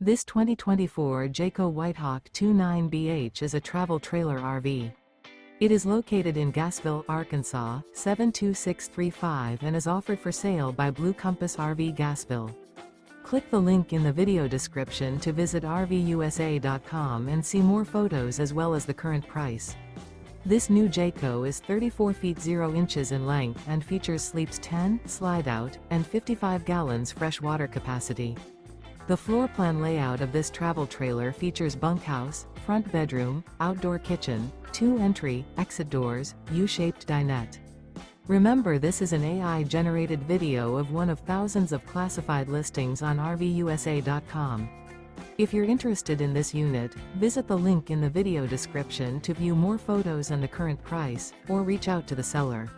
This 2024 Jayco White Hawk 29BH is a travel trailer RV. It is located in Gassville, Arkansas, 72635 and is offered for sale by Blue Compass RV Gassville. Click the link in the video description to visit RVUSA.com and see more photos as well as the current price. This new Jayco is 34 feet 0 inches in length and features sleeps 10, slide-out, and 55 gallons fresh water capacity. The floor plan layout of this travel trailer features bunkhouse, front bedroom, outdoor kitchen, 2 entry, exit doors, U-shaped dinette. Remember, this is an AI-generated video of one of thousands of classified listings on RVUSA.com. If you're interested in this unit, visit the link in the video description to view more photos and the current price, or reach out to the seller.